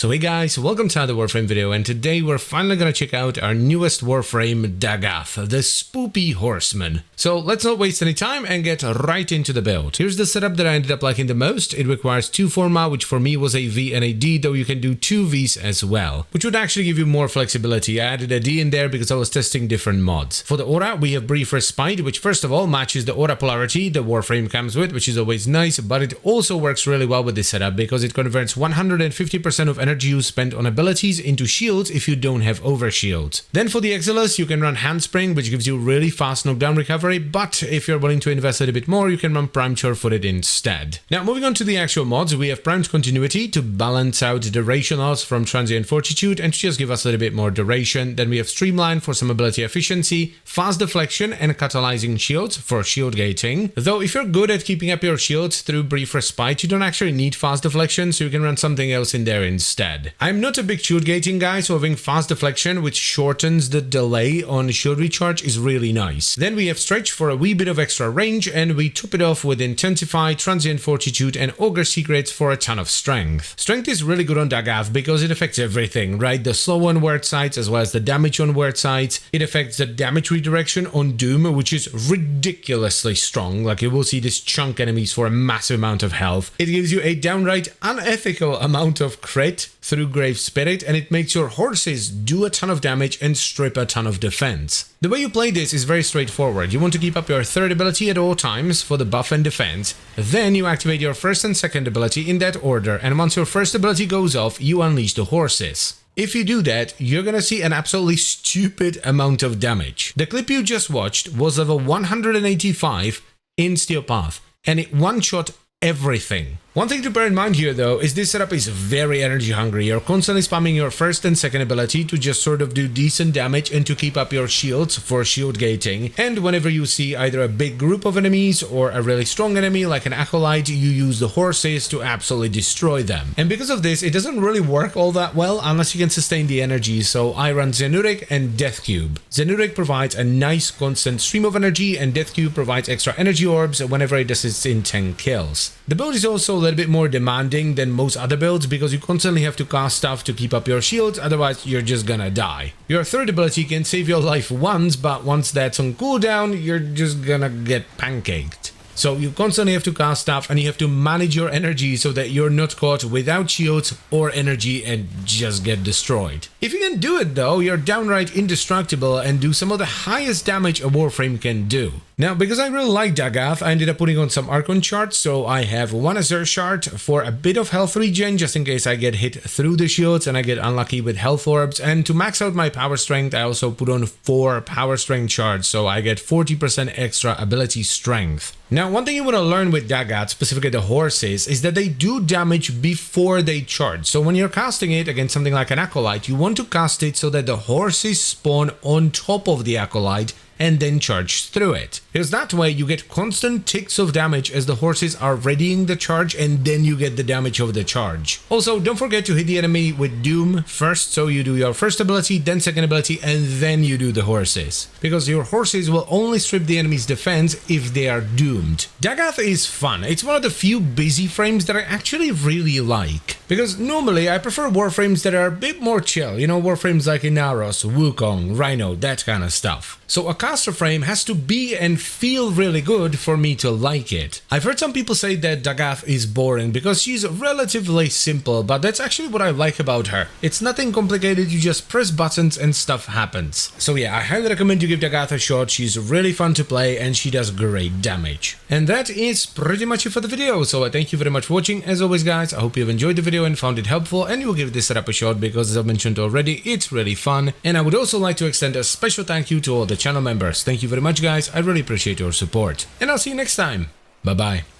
So hey guys, welcome to another Warframe video, and today we're finally gonna check out our newest Warframe, Dagath, the spoopy horseman. So let's not waste any time and get right into the build. Here's the setup that I ended up liking the most. It requires two forma, which for me was a V and a D, though you can do two Vs as well, which would actually give you more flexibility. I added a D in there because I was testing different mods. For the aura, we have Brief Respite, which first of all matches the aura polarity the Warframe comes with, which is always nice, but it also works really well with this setup because it converts 150% of energy you spend on abilities into shields if you don't have overshields. Then for the Exilus, you can run Handspring, which gives you really fast knockdown recovery, but if you're willing to invest a little bit more, you can run Primed Sure-Footed instead. Now moving on to the actual mods, we have Primed Continuity to balance out duration loss from Transient Fortitude and to just give us a little bit more duration. Then we have Streamline for some ability efficiency, Fast Deflection and Catalyzing Shields for shield gating. Though if you're good at keeping up your shields through Brief Respite, you don't actually need Fast Deflection, so you can run something else in there instead. I'm not a big shield gating guy, so having Fast Deflection, which shortens the delay on shield recharge, is really nice. Then we have Stretch for a wee bit of extra range, and we top it off with Intensify, Transient Fortitude and Ogre Secrets for a ton of strength. Strength is really good on Dagath because it affects everything, right? The slow on word sites as well as the damage on word sites. It affects the damage redirection on Doom, which is ridiculously strong. Like, you will see this chunk enemies for a massive amount of health. It gives you a downright unethical amount of crit through Grave Spirit, and it makes your horses do a ton of damage and strip a ton of defense. The way you play this is very straightforward. You want to keep up your third ability at all times for the buff and defense, then you activate your first and second ability in that order, and once your first ability goes off, you unleash the horses. If you do that, you're gonna see an absolutely stupid amount of damage. The clip you just watched was level 185 in Steel Path, and it one-shot everything. One thing to bear in mind here though is this setup is very energy hungry. You're constantly spamming your first and second ability to just sort of do decent damage and to keep up your shields for shield gating. And whenever you see either a big group of enemies or a really strong enemy like an Acolyte, you use the horses to absolutely destroy them. And because of this, it doesn't really work all that well unless you can sustain the energy, so I run Zenuric and Death Cube. Zenuric provides a nice constant stream of energy and Death Cube provides extra energy orbs whenever it does its in 10 kills. The build is also a little bit more demanding than most other builds because you constantly have to cast stuff to keep up your shields, otherwise you're just gonna die. Your third ability can save your life once, but once that's on cooldown, you're just gonna get pancaked. So you constantly have to cast stuff and you have to manage your energy so that you're not caught without shields or energy and just get destroyed. If you can do it though, you're downright indestructible and do some of the highest damage a Warframe can do. Now, because I really like Dagath, I ended up putting on some Archon shards, so I have one Azure shard for a bit of health regen just in case I get hit through the shields and I get unlucky with health orbs, and to max out my power strength I also put on 4 power strength shards, so I get 40% extra ability strength. Now, one thing you want to learn with Dagath, specifically the horses, is that they do damage before they charge. So when you're casting it against something like an Acolyte, you want to cast it so that the horses spawn on top of the Acolyte and then charge through it. Because that way you get constant ticks of damage as the horses are readying the charge, and then you get the damage of the charge. Also, don't forget to hit the enemy with Doom first, so you do your first ability, then second ability, and then you do the horses. Because your horses will only strip the enemy's defense if they are doomed. Dagath is fun. It's one of the few busy frames that I actually really like. Because normally I prefer Warframes that are a bit more chill, you know, Warframes like Inaros, Wukong, Rhino, that kind of stuff. So a caster frame has to be and feel really good for me to like it. I've heard some people say that Dagath is boring because she's relatively simple, but that's actually what I like about her. It's nothing complicated, you just press buttons and stuff happens. So yeah, I highly recommend you give Dagath a shot. She's really fun to play and she does great damage. And that is pretty much it for the video, so I thank you very much for watching. As always guys, I hope you've enjoyed the video and found it helpful, and you will give this setup a shot because, as I mentioned already, it's really fun. And I would also like to extend a special thank you to all the channel members. Thank you very much guys, I really appreciate your support. And I'll see you next time. Bye bye.